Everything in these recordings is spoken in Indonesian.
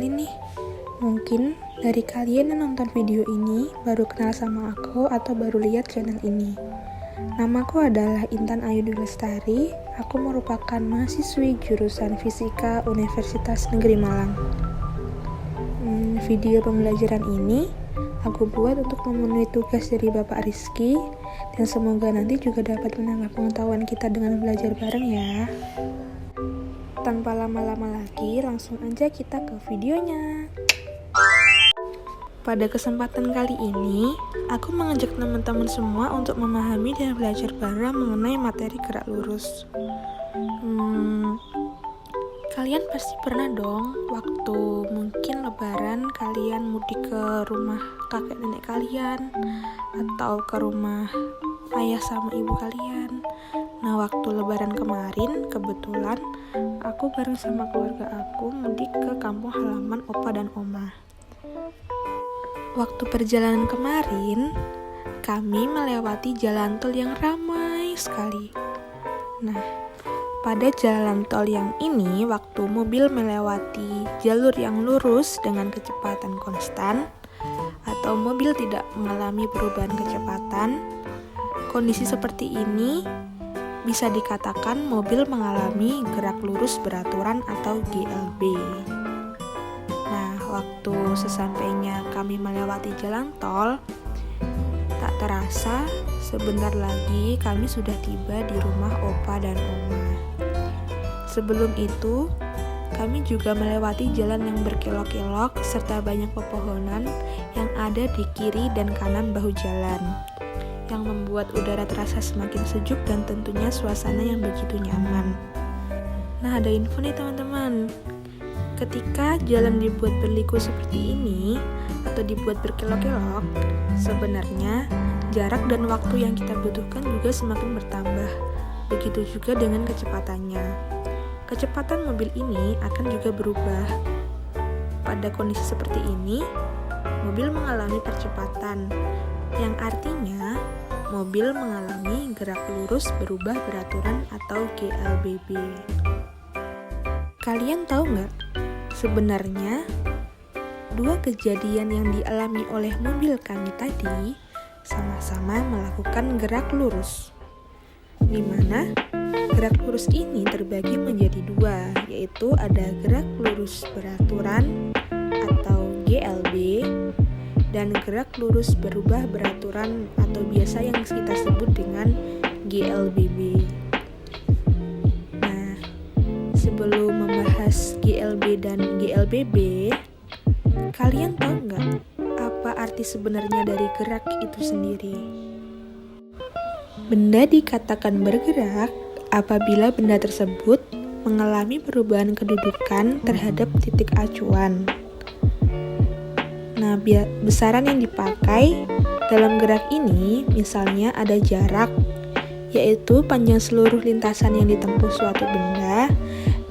kali nih. Mungkin dari kalian yang nonton video ini baru kenal sama aku atau baru lihat channel ini. Namaku adalah Intan Ayu Dwi Lestari. Aku merupakan mahasiswi jurusan Fisika Universitas Negeri Malang. Video pembelajaran ini aku buat untuk memenuhi tugas dari Bapak Rizky, dan semoga nanti juga dapat menambah pengetahuan kita dengan belajar bareng ya. Tanpa lama-lama lagi, langsung aja kita ke videonya. Pada kesempatan kali ini, aku mengajak teman-teman semua untuk memahami dan belajar bareng mengenai materi gerak lurus. Kalian pasti pernah dong, waktu mungkin lebaran kalian mudik ke rumah kakek nenek kalian atau ke rumah ayah sama ibu kalian. Nah, waktu lebaran kemarin kebetulan aku bareng sama keluarga aku mudik ke kampung halaman opa dan oma. Waktu perjalanan kemarin kami melewati jalan tol yang ramai sekali. Nah, pada jalan tol yang ini, waktu mobil melewati jalur yang lurus dengan kecepatan konstan atau mobil tidak mengalami perubahan kecepatan, kondisi seperti ini bisa dikatakan mobil mengalami gerak lurus beraturan atau GLB. Nah, waktu sesampainya kami melewati jalan tol, tak terasa sebentar lagi kami sudah tiba di rumah opa dan oma. Sebelum itu, kami juga melewati jalan yang berkelok-kelok serta banyak pepohonan yang ada di kiri dan kanan bahu jalan, yang membuat udara terasa semakin sejuk dan tentunya suasana yang begitu nyaman. Nah, ada info nih teman-teman. Ketika jalan dibuat berliku seperti ini atau dibuat berkelok-kelok, sebenarnya jarak dan waktu yang kita butuhkan juga semakin bertambah. Begitu juga dengan kecepatannya. Kecepatan mobil ini akan juga berubah. Pada kondisi seperti ini, mobil mengalami percepatan, yang artinya mobil mengalami gerak lurus berubah beraturan atau GLBB. Kalian tahu nggak? Sebenarnya, dua kejadian yang dialami oleh mobil kami tadi sama-sama melakukan gerak lurus, di mana gerak lurus ini terbagi menjadi dua, yaitu ada gerak lurus beraturan atau GLB dan gerak lurus berubah beraturan atau biasa yang kita sebut dengan GLBB. Nah, sebelum membahas GLB dan GLBB, kalian tahu nggak apa arti sebenarnya dari gerak itu sendiri? Benda dikatakan bergerak apabila benda tersebut mengalami perubahan kedudukan terhadap titik acuan. Nah, besaran yang dipakai dalam gerak ini misalnya ada jarak, yaitu panjang seluruh lintasan yang ditempuh suatu benda,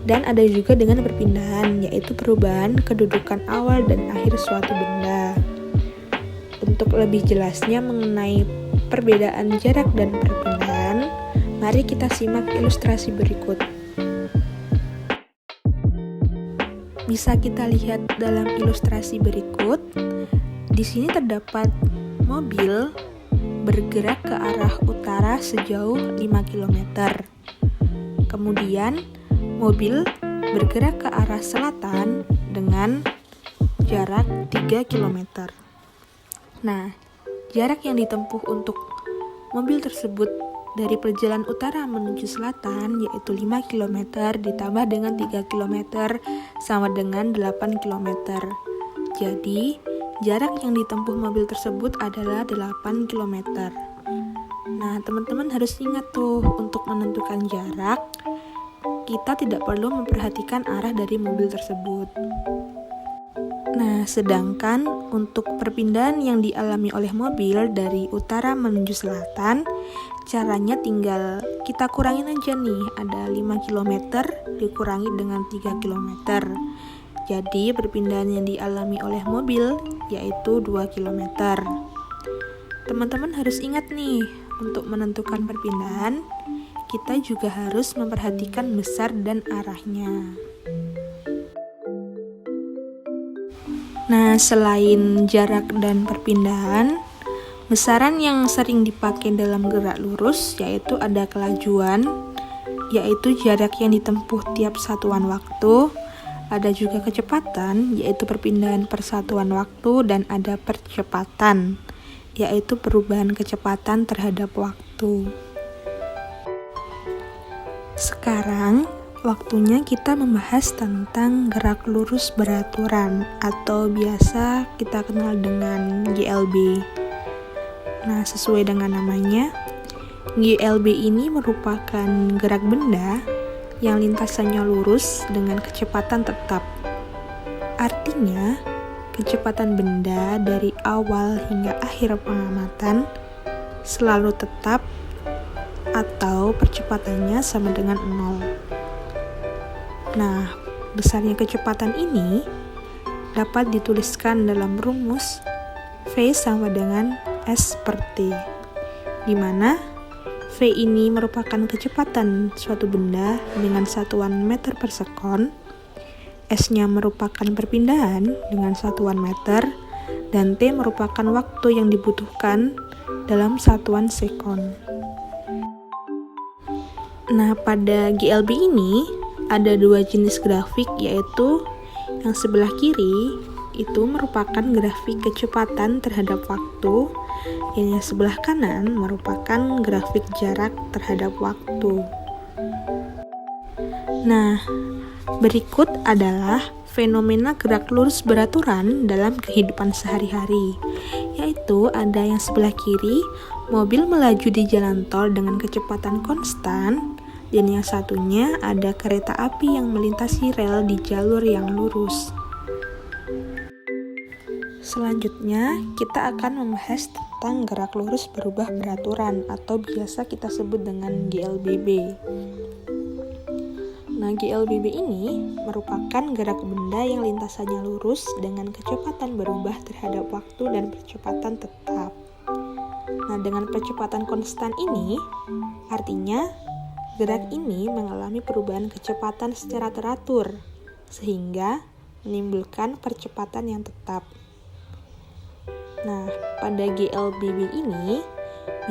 dan ada juga dengan perpindahan, yaitu perubahan kedudukan awal dan akhir suatu benda. Untuk lebih jelasnya mengenai perbedaan jarak dan perpindahan, mari kita simak ilustrasi berikut. Bisa kita lihat dalam ilustrasi berikut. Di sini terdapat mobil bergerak ke arah utara sejauh 5 km. Kemudian, mobil bergerak ke arah selatan dengan jarak 3 km. Nah, jarak yang ditempuh untuk mobil tersebut dari perjalanan utara menuju selatan yaitu 5 km ditambah dengan 3 km sama dengan 8 km. Jadi, jarak yang ditempuh mobil tersebut adalah 8 km. Nah, teman-teman harus ingat tuh, untuk menentukan jarak, kita tidak perlu memperhatikan arah dari mobil tersebut. Nah, sedangkan untuk perpindahan yang dialami oleh mobil dari utara menuju selatan, caranya tinggal kita kurangin aja nih, ada 5 km dikurangi dengan 3 km. Jadi perpindahan yang dialami oleh mobil yaitu 2 km. Teman-teman harus ingat nih, untuk menentukan perpindahan, kita juga harus memperhatikan besar dan arahnya. Nah, selain jarak dan perpindahan, besaran yang sering dipakai dalam gerak lurus yaitu ada kelajuan, yaitu jarak yang ditempuh tiap satuan waktu, ada juga kecepatan, yaitu perpindahan per satuan waktu, dan ada percepatan, yaitu perubahan kecepatan terhadap waktu. Sekarang, waktunya kita membahas tentang gerak lurus beraturan atau biasa kita kenal dengan GLB. Nah, sesuai dengan namanya, GLB ini merupakan gerak benda yang lintasannya lurus dengan kecepatan tetap. Artinya, kecepatan benda dari awal hingga akhir pengamatan selalu tetap atau percepatannya sama dengan 0. Nah, besarnya kecepatan ini dapat dituliskan dalam rumus V sama dengan S per T, di mana V ini merupakan kecepatan suatu benda dengan satuan meter per sekon, S-nya merupakan perpindahan dengan satuan meter, dan T merupakan waktu yang dibutuhkan dalam satuan sekon. Nah, pada GLB ini ada dua jenis grafik, yaitu yang sebelah kiri itu merupakan grafik kecepatan terhadap waktu, dan yang sebelah kanan merupakan grafik jarak terhadap waktu. Nah, berikut adalah fenomena gerak lurus beraturan dalam kehidupan sehari-hari, yaitu ada yang sebelah kiri, mobil melaju di jalan tol dengan kecepatan konstan, dan yang satunya ada kereta api yang melintasi rel di jalur yang lurus. Selanjutnya, kita akan membahas tentang gerak lurus berubah beraturan atau biasa kita sebut dengan GLBB. Nah, GLBB ini merupakan gerak benda yang lintasannya lurus dengan kecepatan berubah terhadap waktu dan percepatan tetap. Nah, dengan percepatan konstan ini, artinya gerak ini mengalami perubahan kecepatan secara teratur, sehingga menimbulkan percepatan yang tetap. Nah, pada GLBB ini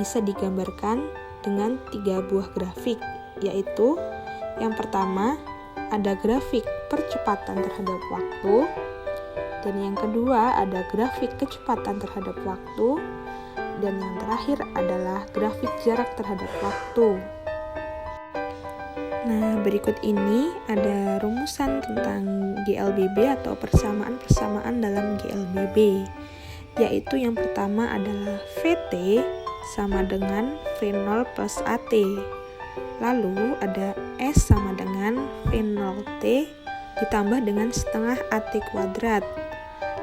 bisa digambarkan dengan 3 buah grafik, yaitu yang pertama ada grafik percepatan terhadap waktu, dan yang kedua ada grafik kecepatan terhadap waktu, dan yang terakhir adalah grafik jarak terhadap waktu. Nah, berikut ini ada rumusan tentang GLBB atau persamaan-persamaan dalam GLBB, yaitu yang pertama adalah VT sama dengan V0 plus AT. Lalu ada S sama dengan V0T ditambah dengan setengah AT kuadrat.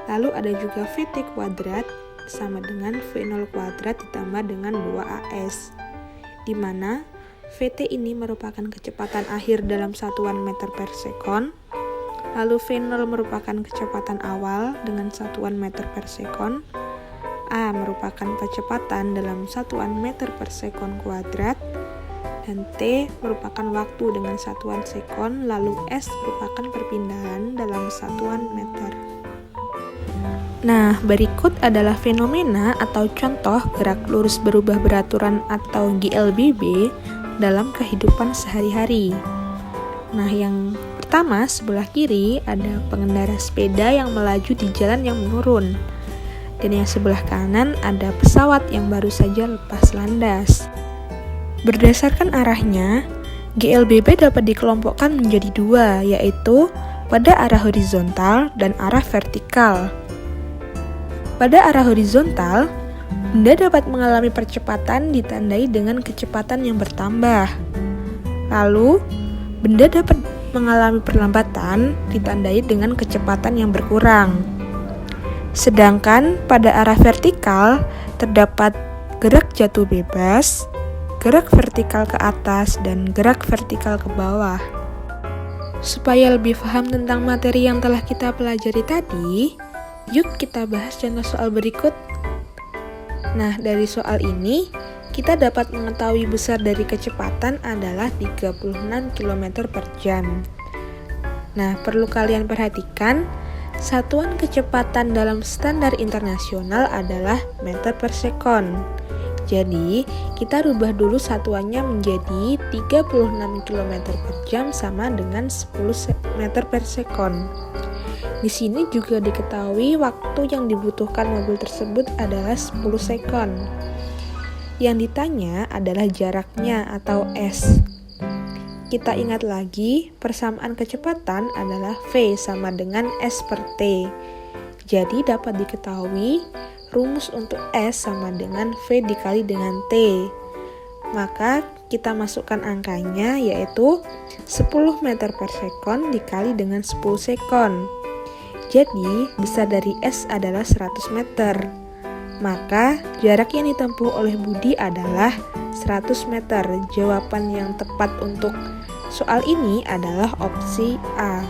Lalu ada juga VT kuadrat sama dengan V0 kuadrat ditambah dengan 2AS, di mana VT ini merupakan kecepatan akhir dalam satuan meter per sekon, lalu V0 merupakan kecepatan awal dengan satuan meter per sekon, A merupakan kecepatan dalam satuan meter per sekon kuadrat, dan T merupakan waktu dengan satuan sekon, lalu S merupakan perpindahan dalam satuan meter. Nah, berikut adalah fenomena atau contoh gerak lurus berubah beraturan atau GLBB dalam kehidupan sehari-hari. Nah, yang pertama sebelah kiri ada pengendara sepeda yang melaju di jalan yang menurun, dan yang sebelah kanan ada pesawat yang baru saja lepas landas. Berdasarkan arahnya, GLBB dapat dikelompokkan menjadi 2, yaitu pada arah horizontal dan arah vertikal. Pada arah horizontal, benda dapat mengalami percepatan ditandai dengan kecepatan yang bertambah. Lalu, benda dapat mengalami perlambatan ditandai dengan kecepatan yang berkurang. Sedangkan pada arah vertikal terdapat gerak jatuh bebas, gerak vertikal ke atas, dan gerak vertikal ke bawah. Supaya lebih paham tentang materi yang telah kita pelajari tadi, yuk kita bahas contoh soal berikut. Nah, dari soal ini, kita dapat mengetahui besar dari kecepatan adalah 36 km per jam. Nah, perlu kalian perhatikan, Satuan kecepatan dalam standar internasional adalah meter per sekon. Jadi, kita rubah dulu satuannya menjadi 36 km per jam sama dengan 10 meter per sekon. Di sini juga diketahui waktu yang dibutuhkan mobil tersebut adalah 10 sekon. Yang ditanya adalah jaraknya atau S. Kita ingat lagi, persamaan kecepatan adalah V sama dengan S per T. Jadi dapat diketahui rumus untuk S sama dengan V dikali dengan T. Maka kita masukkan angkanya yaitu 10 meter per sekon dikali dengan 10 sekon. Jadi besar dari S adalah 100 meter. Maka jarak yang ditempuh oleh Budi adalah 100 meter. Jawaban yang tepat untuk soal ini adalah opsi A.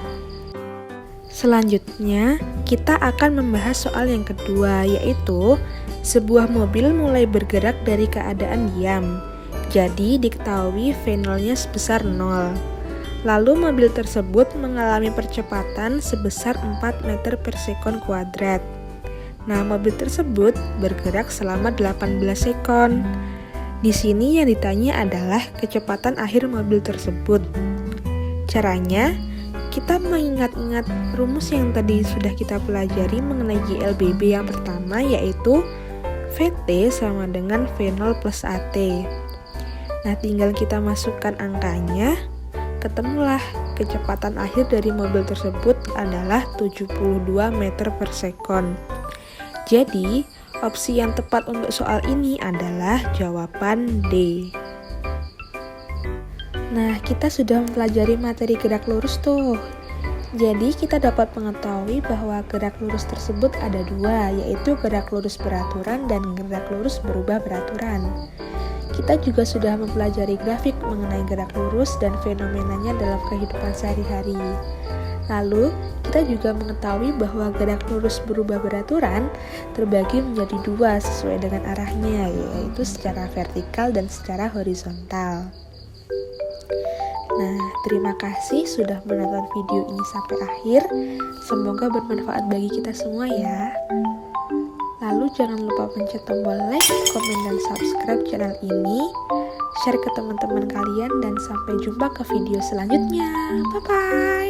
Selanjutnya, kita akan membahas soal yang kedua, yaitu sebuah mobil mulai bergerak dari keadaan diam. Jadi, diketahui V0-nya sebesar 0. Lalu mobil tersebut mengalami percepatan sebesar 4 meter per sekon kuadrat. Nah, mobil tersebut bergerak selama 18 sekon. Di sini yang ditanya adalah kecepatan akhir mobil tersebut. Caranya, kita mengingat-ingat rumus yang tadi sudah kita pelajari mengenai GLBB yang pertama, yaitu VT sama dengan V0 plus AT. Nah, tinggal kita masukkan angkanya, ketemulah kecepatan akhir dari mobil tersebut adalah 72 meter per sekon. Jadi, opsi yang tepat untuk soal ini adalah jawaban D. Nah, kita sudah mempelajari materi gerak lurus tuh. Jadi, kita dapat mengetahui bahwa gerak lurus tersebut ada dua, yaitu gerak lurus beraturan dan gerak lurus berubah beraturan. Kita juga sudah mempelajari grafik mengenai gerak lurus dan fenomenanya dalam kehidupan sehari-hari. Lalu, kita juga mengetahui bahwa gerak lurus berubah beraturan terbagi menjadi dua sesuai dengan arahnya, yaitu secara vertikal dan secara horizontal. Nah, terima kasih sudah menonton video ini sampai akhir. Semoga bermanfaat bagi kita semua ya. Lalu jangan lupa pencet tombol like, komen, dan subscribe channel ini. Share ke teman-teman kalian dan sampai jumpa ke video selanjutnya. Bye-bye.